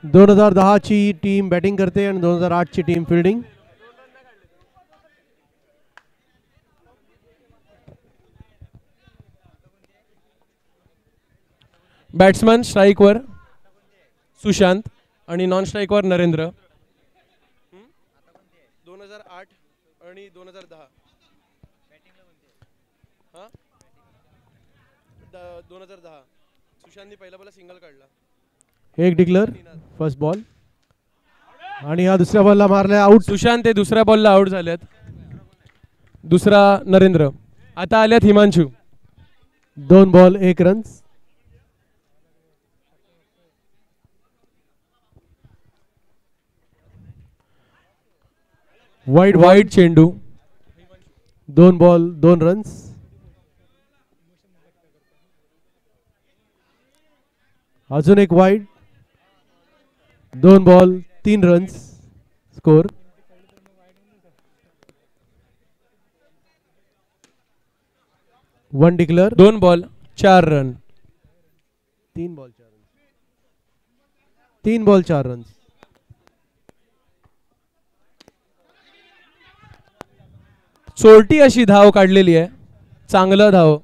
2010 ची team batting करते आणि 2008 ची टीम फिल्डिंग. बॅट्समन स्ट्राईकवर सुशांत आणि नॉन स्ट्राईकवर नरेंद्र. 2008 आणि 2010 2010 सुशांतनी पहिला बॉल सिंगल काढला. एक डिक्लेअर फर्स्ट बॉल आणि हा दुसऱ्या बॉलला मारला आउट. सुशांत ते दुसऱ्या बॉलला आउट झालेत. दुसरा नरेंद्र. आता आल्यात हिमांशू. 2 ball 1 runs. वाईड चेंडू. 2 बॉल 2 रन्स. अजून एक wide. 2 ball 3 runs score. One declare. 2 ball 4 run. 3 ball 4 runs. 3 ball 4 runs. चोरटी अशी धाव काढलेली आहे. चांगलं धाव.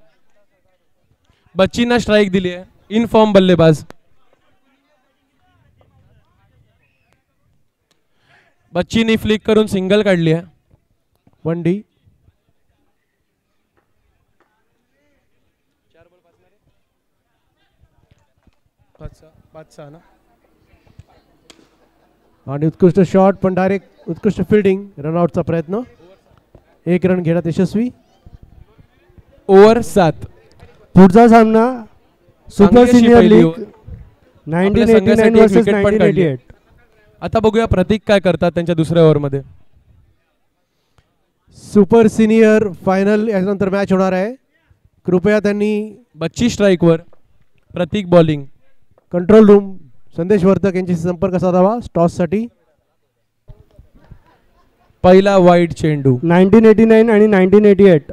बच्चींना स्ट्राईक दिली आहे. इन फॉर्म बल्लेबाज. बच्चींनी फ्लिक करून सिंगल काढली आहे. 1 डी. ना आणि उत्कृष्ट शॉट पण डायरेक्ट उत्कृष्ट फिल्डिंग. रनआउटचा प्रयत्न. 1 रन घेण्यात यशस्वी. ओव्हर 7. पुढचा सामना सुपर सिनियर लीग 1989 वर्सेस 1988. आता बघूया प्रतीक काय करतात त्यांच्या दुसऱ्या ओव्हरमध्ये. सुपर सिनियर फायनल यानंतर मॅच होणार आहे. कृपया त्यांनी बच्ची स्ट्राईकवर प्रतीक बॉलिंग. कंट्रोल रूम संदेश वर्तक यांच्याशी संपर्क साधावा टॉस साठी. पहिला वाईड चेंडू. 1989 आणि 1988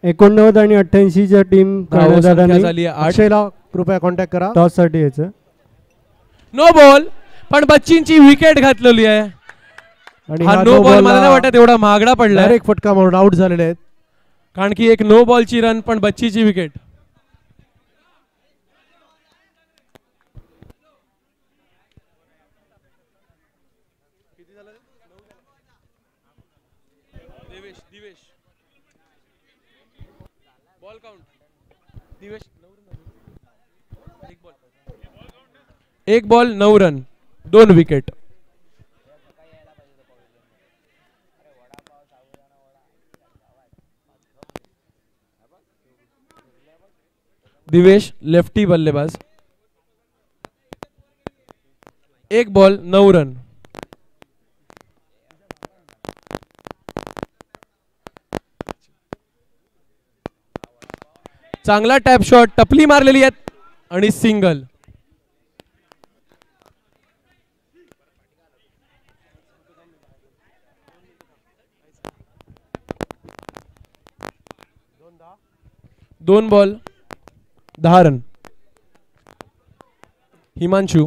89 आणि 88 च्या टीम झाली. अक्षयला कृपया कॉन्टॅक्ट करा टॉस साठी याचं. नो बॉल पण बच्चींची विकेट घातलेली आहे. आणि हा नो बॉल मला नाही वाटत एवढा महागडा पडला. डायरेक्ट फटका मारून आउट झालेले आहेत. कारण की एक नो बॉलची रन पण बच्चीची wicket. Ball count. Divesh 1 ball 9 run 2 wicket. Divesh lefty बल्लेबाज. 1 बॉल 9 रन. चांगला टॅप शॉट. टपली मारलेली आहेत आणि सिंगल. दोन बॉल 10 रन. हिमांशू.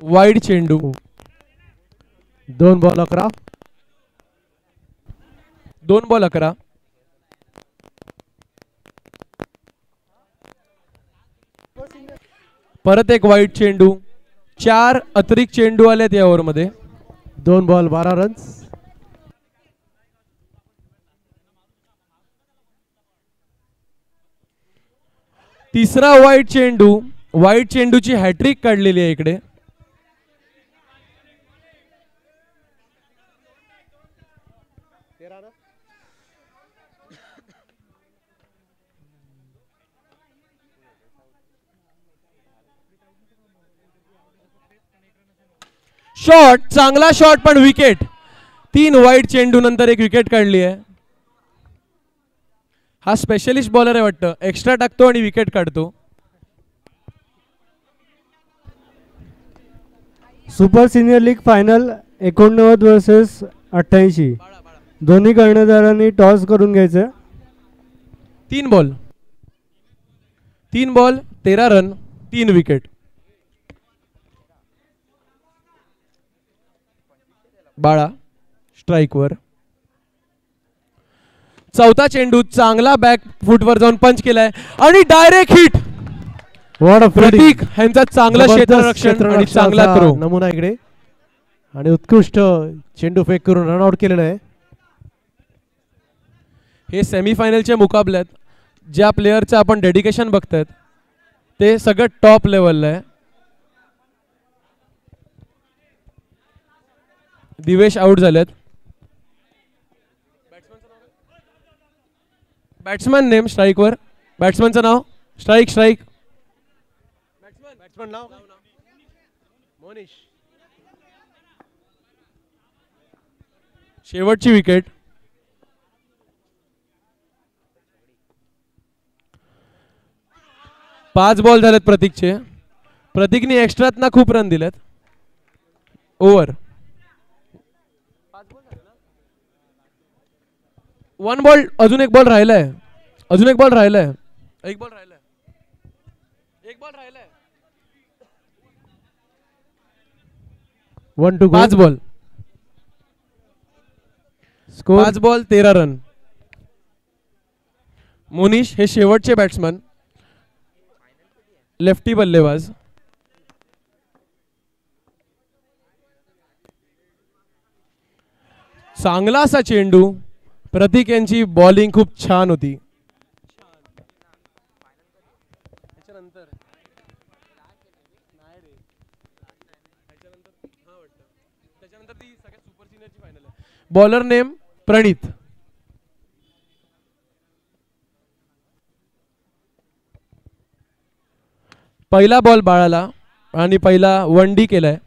वाईड चेंडू. 2 बॉल 11. 2 बॉल 11. परत एक वाईड चेंडू. 4 अतिरिक्त चेंडू आलेत या ओव्हर मध्ये. 2 बॉल 12 रन्स. तिसरा वाईड चेंडू. वाईड चेंडूची हॅट्रिक काढलेली आहे इकडे. शॉट. चांगला शॉट पण विकेट. 3 वाईड चेंडू नंतर एक विकेट काढली आहे. हा स्पेशलिस्ट बॉलर आहे वाटतं. एक्स्ट्रा टाकतो आणि विकेट काढतो. Super senior league final 89 versus 88. दोन्ही कर्णधारांनी टॉस करून घ्यायचं. तीन बॉल 13 रन 3 विकेट. बाळा स्ट्राईकवर. चौथा चेंडू चांगला बॅक फुटवर जाऊन पंच केलाय आणि डायरेक्ट हिट. प्रतीक यांचा चांगला क्षेत्ररक्षण आणि चांगला थ्रो. नमुना इकडे आणि उत्कृष्ट चेंडू फेक करून रनआउट केलेलं आहे. हे सेमीफायनलचे मुकाबले आहेत. ज्या प्लेयरचं आपण डेडिकेशन बघतायत ते सगळं टॉप लेवलला आहे. दिवेश आउट झालेत. बॅट्समॅन नेम स्ट्राईकवर. बॅट्समॅनचं नाव. स्ट्राईक. बॅट्समॅन नाव मोनिश. शेवटची विकेट. पाच बॉल झालेत प्रतीकचे. प्रतीकने एक्स्ट्रात ना खूप रन दिलेत. ओव्हर. 1 बॉल. अजून एक बॉल राहिलाय. एक बॉल राहिलाय. 1 to go. 5 ball. Score 5 ball 13 run. Monish हे शेवटचे बॅट्समन. लेफ्टी बल्लेबाज. चांगला असा चेंडू. प्रतीक यांची बॉलिंग खूप छान होती. Bowler name Pranit. पहिला बॉल बाळाला आणि पहिला 1 डी केलाय.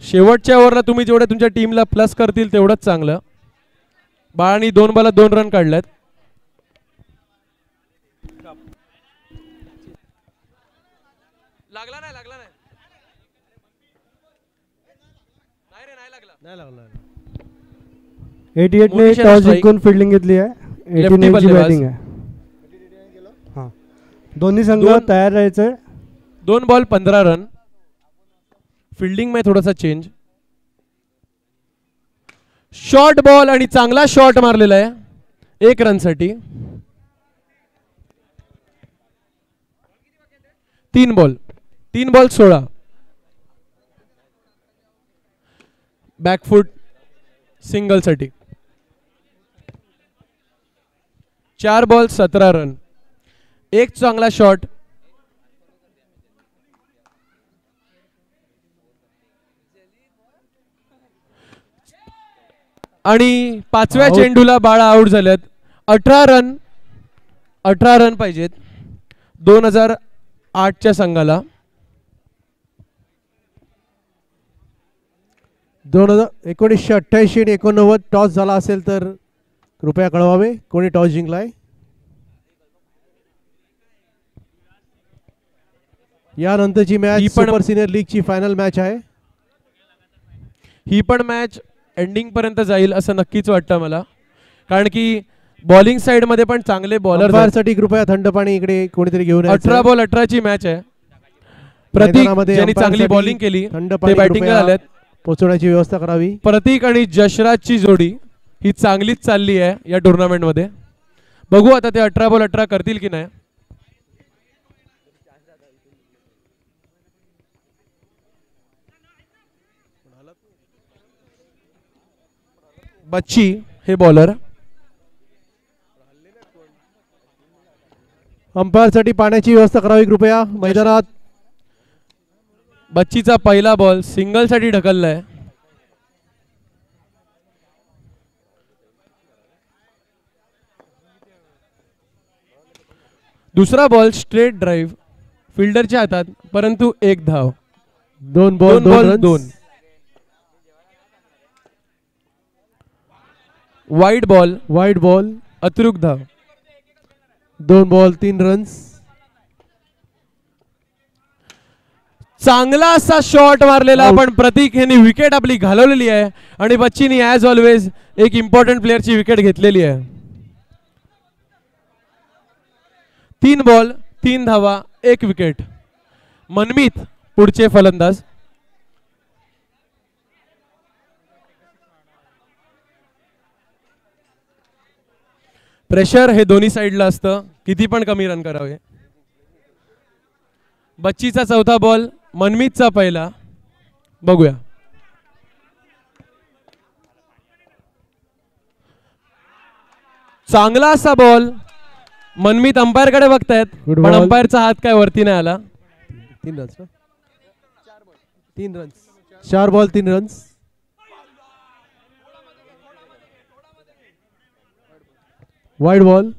शेवटच्या ओव्हरला तुम्ही जेवढे तुमच्या टीमला प्लस करतील तेवढंच चांगलं. बाळानी 2 बॉलात 2 रन काढलेत. लागला नाही. नाही लागला. 88 ने टॉस जिंकून फिल्डिंग घेतली आहे. 89 ची बॅटिंग आहे. हां, दोन्ही संघ तयार राहायचे. 2 बॉल 15 रन. फिल्डिंग में थोडासा चेंज. शॉर्ट बॉल आणि चांगला शॉट मारलेला आहे 1 रन साठी. 3 बॉल 16. बॅकफुट सिंगल साठी. 4 बॉल 17 रन. एक चांगला शॉट. आणि 5व्या चेंडूला बाळा आउट झालेत. 18 रन पाहिजेत 2008च्या संघाला. 1988 आणि 89 टॉस झाला असेल तर कृपया कळवावे कोणी टॉस जिंकलाय. यानंतरची मॅच सुपर सिनियर लीग ची फायनल मॅच आहे. ही पण मॅच एंडिंग पर्यंत जाईल असं नक्कीच वाटतं मला. कारण की बॉलिंग साइड मध्ये पण चांगले बॉलर साठी कृपया थंड पाणी इकडे कोणीतरी घेऊन. 18 बॉल 18 ची मॅच आहे. प्रतीक ज्यांनी चांगली बॉलिंग केली ते बॅटिंगला आलेत. पोहोचवण्याची व्यवस्था करावी. प्रतीक आणि जशराजची जोडी ही चांगलीच चालली आहे या टुर्नामेंट मध्ये. बघू आता ते 18 बॉल 18 करतील की नाही. बच्ची हे बॉलर. अंपायर साठी पाण्याची व्यवस्था करावी कृपया मैदानात. बच्चीचा पहिला बॉल सिंगल साठी ढकललाय. दुसरा बॉल स्ट्रेट ड्राइव्ह फिल्डरच्या हातात परंतु 1 धाव. 2 बॉल 2. वाईड बॉल अतिरिक्त धाव. 2 बॉल 3 रन्स. चांगला असा शॉट मारलेला, पण प्रतीक यांनी विकेट आपली घालवलेली आहे आणि बच्चीनी ॲज ऑलवेज एक इम्पॉर्टंट प्लेअरची विकेट घेतलेली आहे. 3 बॉल 3 धावा 1 विकेट. मनमीत पुढचे फलंदाज. प्रेशर हे दोन्ही साईडला असतं, किती पण कमी रन करावे. बच्चीचा चौथा बॉल, मनमीतचा पहिला. बघूया. चांगला असा बॉल. मनमीत अंपायर कडे बघतायत, Good पण ball. अंपायरचा हात काय वरती नाही आला. 3 रन्स ना, 3 runs, 4 ball 3 runs. Wide ball.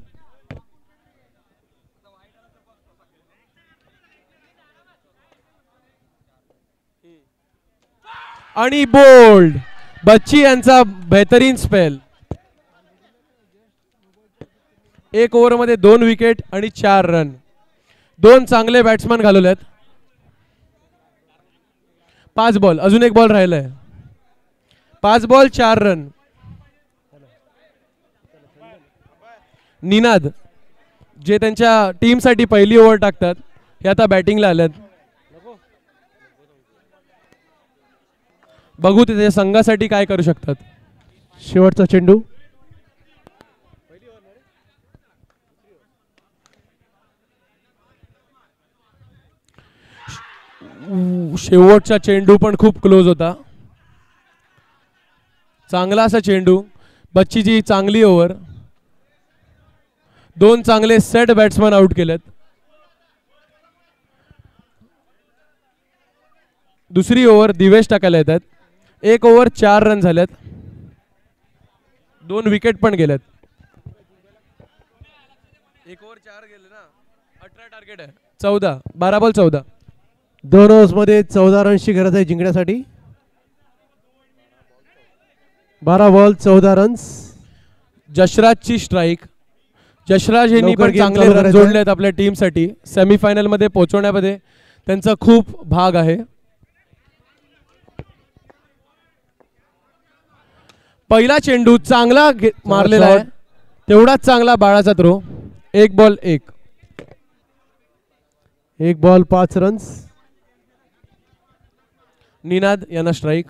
आणि बोल्ड. बच्ची यांचा बेहतरीन स्पेल. 1 ओव्हरमध्ये 2 विकेट आणि 4 रन. 2 चांगले बॅट्समन घालवलेत. 5 बॉल, अजून 1 बॉल राहिलाय. 5 बॉल 4 रन. निनाद जे त्यांच्या टीमसाठी पहिली ओव्हर टाकतात, हे आता बॅटिंगला आलेत. बघू ते त्याच्या संघासाठी काय करू शकतात. शेवटचा चेंडू. शेवटचा चेंडू पण खूप क्लोज होता. चांगला असा चेंडू. बच्चीची चांगली ओव्हर. 2 चांगले सेट बॅट्समन आउट केलेत. दुसरी ओव्हर दिवेश टाकायला येतात. 1 ओव्हर 4 रन झालेत. 2 विकेट पण गेलेत. 1 ओव्हर 4 गेले ना. 18 टार्गेट आहे. 14, 12 बॉल 14. 2 ओव्हर्स मध्ये 14 रन्सची गरज आहे जिंकण्यासाठी. 12 बॉल 14 रन्स. जशराजची स्ट्राईक. जशराज यांनी लवकर पण game चांगले चालू रन करायचं आहे. जोडलेत आपल्या टीमसाठी. सेमीफायनल मध्ये पोहोचवण्यामध्ये त्यांचा खूप भाग आहे. पहिला चेंडू चांगला मारलेला आहे. तेवढाच चांगला बाळाचा throw. 1 ball 1. 1 ball 5 runs. Ninad यांना स्ट्राईक.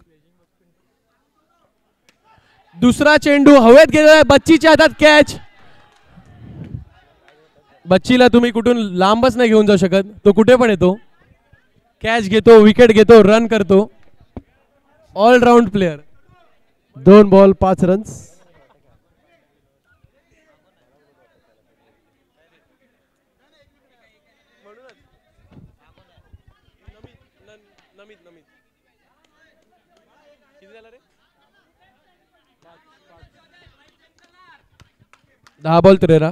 दुसरा चेंडू हवेत गेलेला आहे. बच्चीच्या हातात कॅच. बच्चीला तुम्ही कुठून लांबच नाही घेऊन जाऊ शकत. तो कुठे पण येतो, कॅच घेतो, विकेट घेतो, रन करतो. All around player. 2 ball 5 runs. दहा बॉल 13.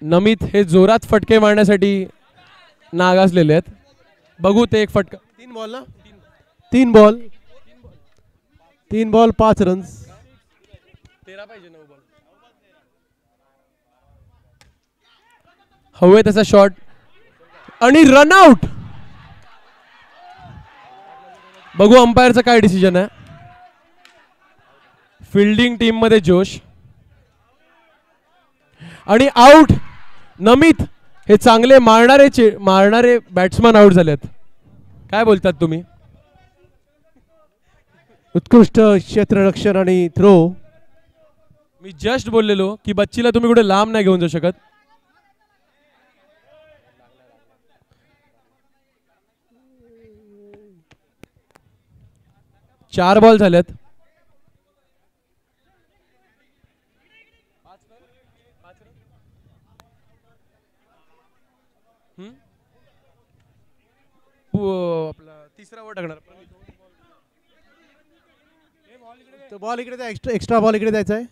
नमित हे जोरात फटके मारण्यासाठी नागासलेले आहेत. बघू ते एक फटका. 3 बॉल ना, 3 बॉल 5 रन्स. 13 पाहिजे. 9 बॉल. हवे त्याचा शॉट आणि रनआउट. बघू अंपायरचा काय डिसिजन आहे. फिल्डिंग टीम मध्ये जोश आणि आउट. नमित हे चांगले मारणारे बॅट्समन आउट झालेत. काय बोलतात तुम्ही. उत्कृष्ट क्षेत्ररक्षण आणि थ्रो. मी जस्ट बोललेलो की बच्चीला तुम्ही कुठे लांब नाही घेऊन जाऊ शकत. चार बॉल झालेत. आपला तिसरा ओव्हर टाकणार. तो बॉल इकडे द्या, एक्स्ट्रा बॉल इकडे द्यायचा आहे.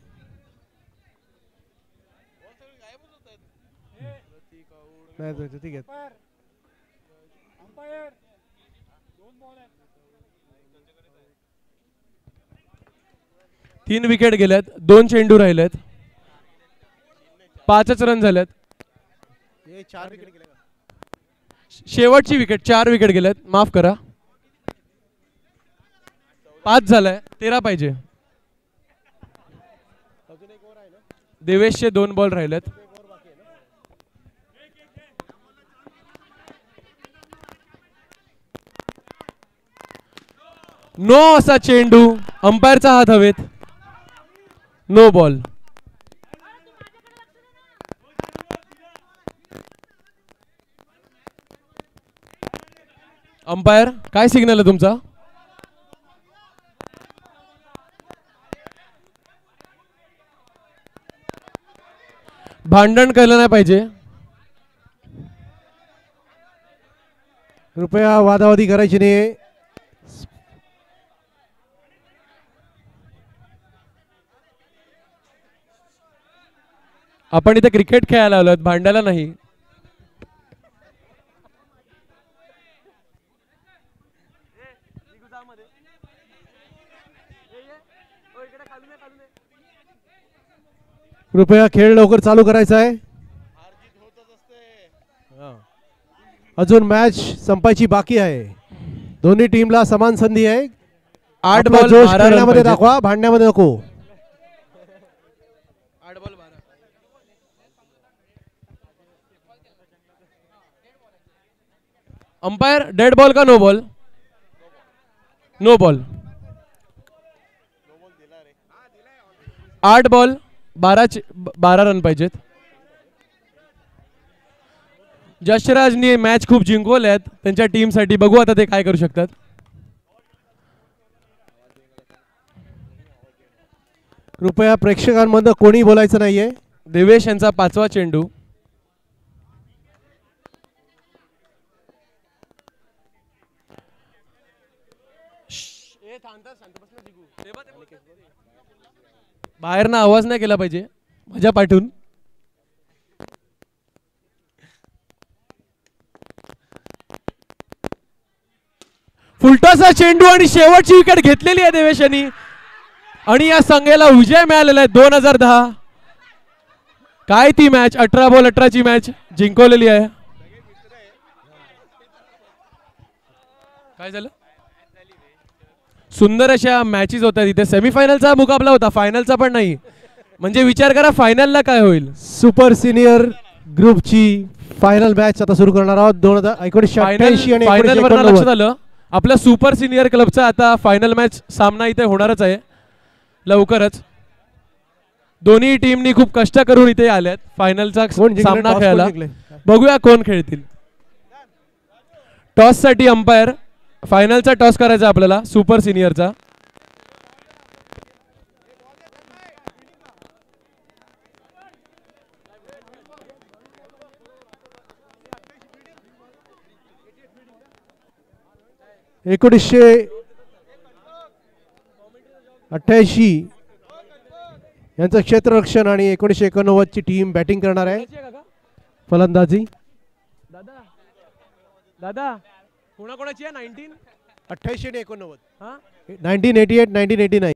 नाही द्यायचं, ठीक आहे. तीन विकेट गेल्यात. 2 चेंडू राहिलेत. 5च रन झालेत. शेवटची विकेट, 4 विकेट गेल्यात, माफ करा. 5 झालाय, 13 पाहिजे. देवेशचे 2 बॉल राहिलेत. नो असा चेंडू, अंपायरचा हात हवेत, नो बॉल. अंपायर काय सिग्नल आहे तुमचा? भांडण केलं नाही पाहिजे. कृपया वादावादी करायची नाही. आपण इथे क्रिकेट खेळायला आलोत, भांडायला नाही. कृपया खेळ लवकर चालू करायचा आहे. अजून मॅच संपायची बाकी आहे. दोन्ही टीमला समान संधी आहे. 8 आपला बॉल जोश 12 रन खेळण्यामध्ये पाहिजेत. दाखवा, भांडण्यामध्ये नको. अंपायर डेड बॉल का no ball? No ball. 8 ball 12 run पाहिजेत. जशराजनी मॅच खूप जिंकवल्यात त्यांच्या टीमसाठी. बघू आता ते काय करू शकतात. कृपया प्रेक्षकांमधनं कोणी बोलायचं नाहीये. देवेश यांचा 5वा चेंडू. बाहेरनं आवाज नाही केला पाहिजे माझ्या पाठून. फुलटॉसचा चेंडू आणि शेवटची विकेट घेतलेली आहे देवेश यांनी आणि या संघाला विजय मिळालेला आहे. 2010 काय ती मॅच, 18 बॉल 18 ची मॅच जिंकवलेली आहे. काय झालं? सुंदर अशा मॅचेस होत्या तिथे. सेमीफायनलचा मुकाबला होता, फायनलचा पण नाही. म्हणजे विचार करा फायनलला काय होईल. सुपर सिनियर ग्रुपची फायनल मॅच आता सुरू करणार आहोत. 1988 आणि फायनल वर लक्षात 1989. आलं आपल्या सुपर सिनियर क्लबचा आता फायनल मॅच सामना इथे होणारच आहे लवकरच. दोन्ही टीमनी खूप कष्ट करून इथे आल्यात फायनलचा कोण जिंकलं? सामना टॉस खेळायला. कोण जिंकले? बघूया कोण खेळतील. टॉस साठी अंपायर. फायनलचा टॉस करायचा आपल्याला सुपर सिनियरचा. एकोणीसशे 88 यांचं क्षेत्ररक्षण आणि 1989 ची टीम बॅटिंग करणार आहे. फलंदाजी दादा दादा कोणाकोणाची आहे? 1988 88 आणि 89. हा 1988 1989.